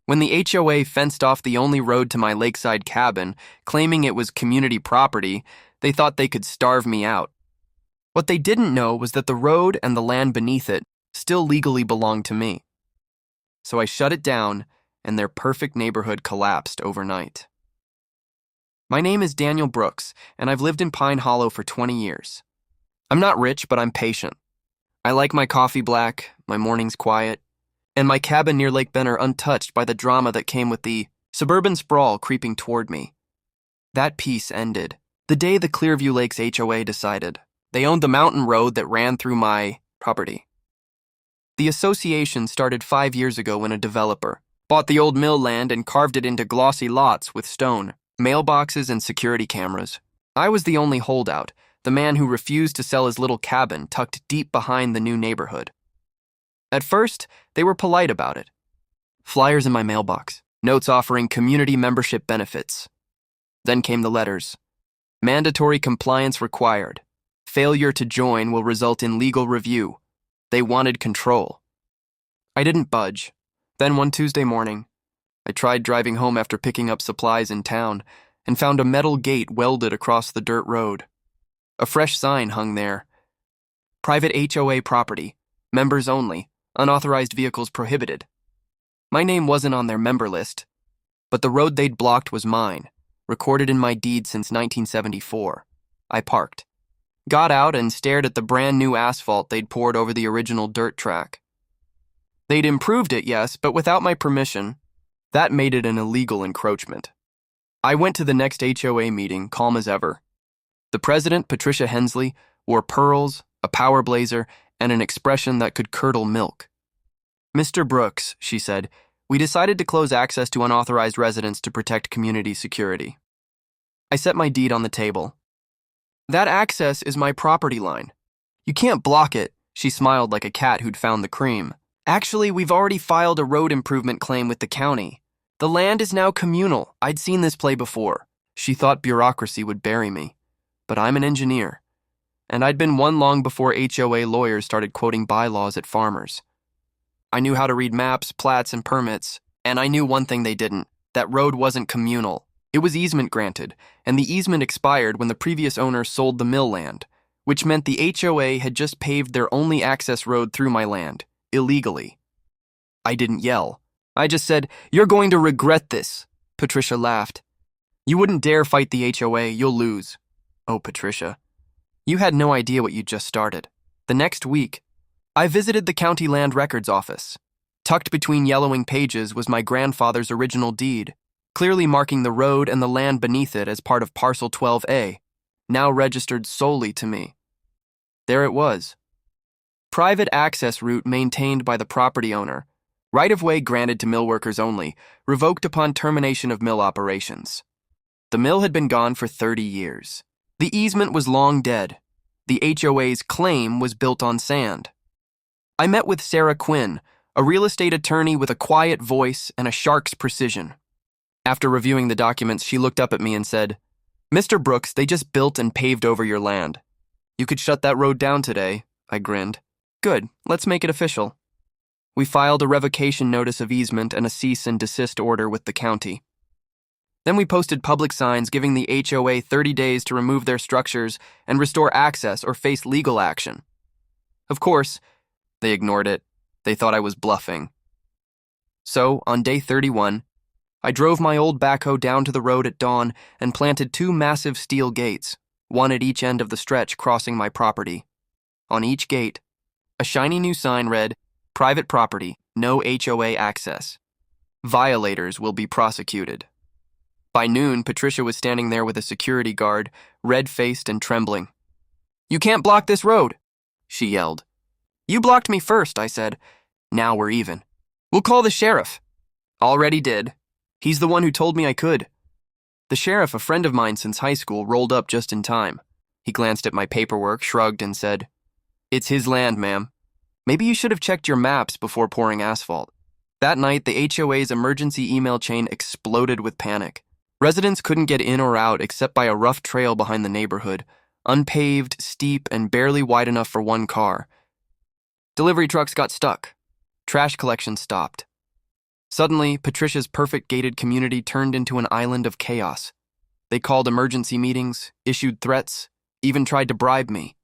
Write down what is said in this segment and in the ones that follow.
When the HOA fenced off the only road to my lakeside cabin, claiming it was community property, they thought they could starve me out. What they didn't know was that the road and the land beneath it still legally belonged to me. So I shut it down, and their perfect neighborhood collapsed overnight. My name is Daniel Brooks, and I've lived in Pine Hollow for 20 years. I'm not rich, but I'm patient. I like my coffee black, my mornings quiet, and my cabin near Lake Benner untouched by the drama that came with the suburban sprawl creeping toward me. That peace ended the day the Clearview Lakes HOA decided they owned the mountain road that ran through my property. The association started 5 years ago when a developer bought the old mill land and carved it into glossy lots with stone, mailboxes, and security cameras. I was the only holdout, the man who refused to sell his little cabin tucked deep behind the new neighborhood. At first, they were polite about it. Flyers in my mailbox, notes offering community membership benefits. Then came the letters. Mandatory compliance required. Failure to join will result in legal review. They wanted control. I didn't budge. Then one Tuesday morning, I tried driving home after picking up supplies in town and found a metal gate welded across the dirt road. A fresh sign hung there. Private HOA property. Members only. Unauthorized vehicles prohibited. My name wasn't on their member list, but the road they'd blocked was mine, recorded in my deed since 1974. I parked, got out, and stared at the brand new asphalt they'd poured over the original dirt track. They'd improved it, yes, but without my permission. That made it an illegal encroachment. I went to the next HOA meeting, calm as ever. The president, Patricia Hensley, wore pearls, a power blazer, and an expression that could curdle milk. "Mr. Brooks," she said, "we decided to close access to unauthorized residents to protect community security." I set my deed on the table. "That access is my property line. You can't block it," she smiled like a cat who'd found the cream. "Actually, we've already filed a road improvement claim with the county. The land is now communal. I'd seen this play before." She thought bureaucracy would bury me, but I'm an engineer. And I'd been one long before HOA lawyers started quoting bylaws at farmers. I knew how to read maps, plats, and permits, and I knew one thing they didn't. That road wasn't communal. It was easement granted, and the easement expired when the previous owner sold the mill land, which meant the HOA had just paved their only access road through my land, illegally. I didn't yell. I just said, "You're going to regret this." Patricia laughed. "You wouldn't dare fight the HOA, you'll lose." "Oh, Patricia. You had no idea what you'd just started." The next week, I visited the county land records office. Tucked between yellowing pages was my grandfather's original deed, clearly marking the road and the land beneath it as part of Parcel 12A, now registered solely to me. There it was. Private access route maintained by the property owner. Right-of-way granted to mill workers only, revoked upon termination of mill operations. The mill had been gone for 30 years. The easement was long dead. The HOA's claim was built on sand. I met with Sarah Quinn, a real estate attorney with a quiet voice and a shark's precision. After reviewing the documents, she looked up at me and said, "Mr. Brooks, they just built and paved over your land. You could shut that road down today." I grinned. "Good, let's make it official." We filed a revocation notice of easement and a cease and desist order with the county. Then we posted public signs giving the HOA 30 days to remove their structures and restore access or face legal action. Of course, they ignored it. They thought I was bluffing. So, on day 31, I drove my old backhoe down to the road at dawn and planted 2 massive steel gates, one at each end of the stretch crossing my property. On each gate, a shiny new sign read, "Private property, no HOA access. Violators will be prosecuted." By noon, Patricia was standing there with a security guard, red-faced and trembling. "You can't block this road," she yelled. "You blocked me first," I said. "Now we're even. We'll call the sheriff." "Already did. He's the one who told me I could." The sheriff, a friend of mine since high school, rolled up just in time. He glanced at my paperwork, shrugged, and said, "It's his land, ma'am. Maybe you should have checked your maps before pouring asphalt." That night, the HOA's emergency email chain exploded with panic. Residents couldn't get in or out except by a rough trail behind the neighborhood, unpaved, steep, and barely wide enough for one car. Delivery trucks got stuck. Trash collection stopped. Suddenly, Patricia's perfect gated community turned into an island of chaos. They called emergency meetings, issued threats, even tried to bribe me.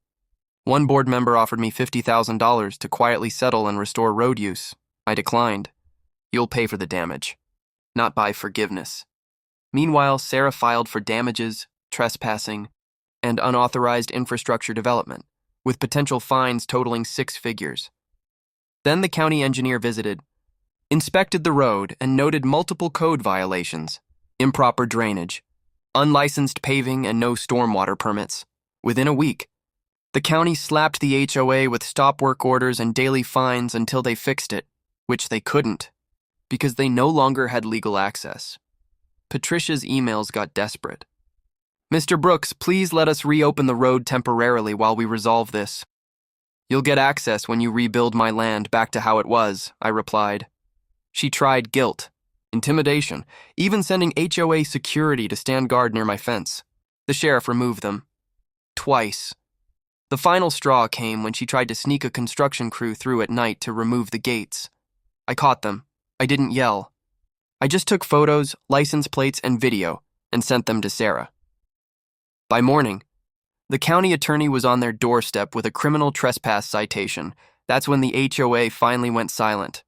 One board member offered me $50,000 to quietly settle and restore road use. I declined. You'll pay for the damage, not by forgiveness. Meanwhile, Sarah filed for damages, trespassing, and unauthorized infrastructure development, with potential fines totaling 6 figures. Then the county engineer visited, inspected the road, and noted multiple code violations: improper drainage, unlicensed paving, and no stormwater permits. Within a week, the county slapped the HOA with stop work orders and daily fines until they fixed it, which they couldn't, because they no longer had legal access. Patricia's emails got desperate. "Mr. Brooks, please let us reopen the road temporarily while we resolve this." "You'll get access when you rebuild my land back to how it was," I replied. She tried guilt, intimidation, even sending HOA security to stand guard near my fence. The sheriff removed them. Twice. The final straw came when she tried to sneak a construction crew through at night to remove the gates. I caught them. I didn't yell. I just took photos, license plates, and video and sent them to Sarah. By morning, the county attorney was on their doorstep with a criminal trespass citation. That's when the HOA finally went silent.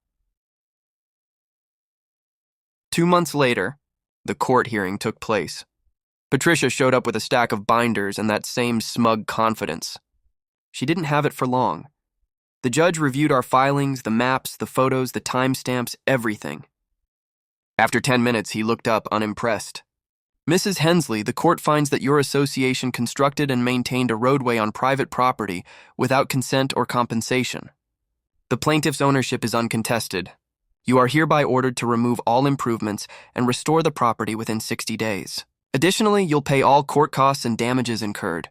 2 months later, the court hearing took place. Patricia showed up with a stack of binders and that same smug confidence. She didn't have it for long. The judge reviewed our filings, the maps, the photos, the timestamps, everything. After 10 minutes, he looked up, unimpressed. "Mrs. Hensley, the court finds that your association constructed and maintained a roadway on private property without consent or compensation. The plaintiff's ownership is uncontested. You are hereby ordered to remove all improvements and restore the property within 60 days. Additionally, you'll pay all court costs and damages incurred."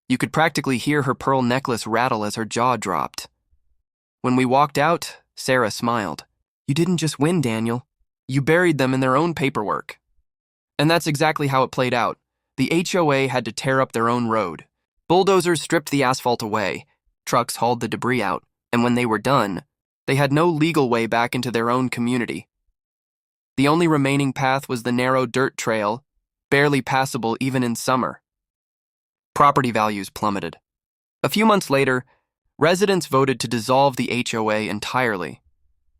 You could practically hear her pearl necklace rattle as her jaw dropped. When we walked out, Sarah smiled. "You didn't just win, Daniel. You buried them in their own paperwork." And that's exactly how it played out. The HOA had to tear up their own road. Bulldozers stripped the asphalt away, trucks hauled the debris out, and when they were done, they had no legal way back into their own community. The only remaining path was the narrow dirt trail, barely passable even in summer. Property values plummeted. A few months later, residents voted to dissolve the HOA entirely.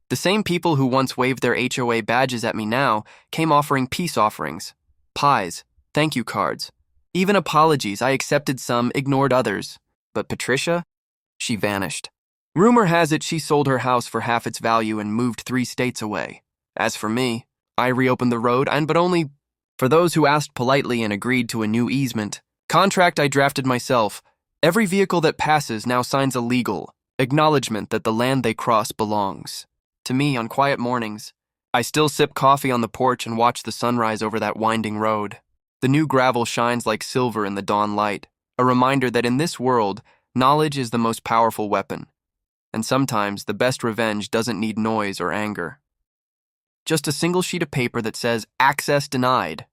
The same people who once waved their HOA badges at me now came offering peace offerings, pies, thank you cards, even apologies. I accepted some, ignored others. But Patricia? She vanished. Rumor has it she sold her house for half its value and moved 3 states away. As for me, I reopened the road, but only for those who asked politely and agreed to a new easement. Contract I drafted myself. Every vehicle that passes now signs a legal acknowledgement that the land they cross belongs to me. On quiet mornings, I still sip coffee on the porch and watch the sunrise over that winding road. The new gravel shines like silver in the dawn light, a reminder that in this world, knowledge is the most powerful weapon. And sometimes the best revenge doesn't need noise or anger. Just a single sheet of paper that says, "Access denied."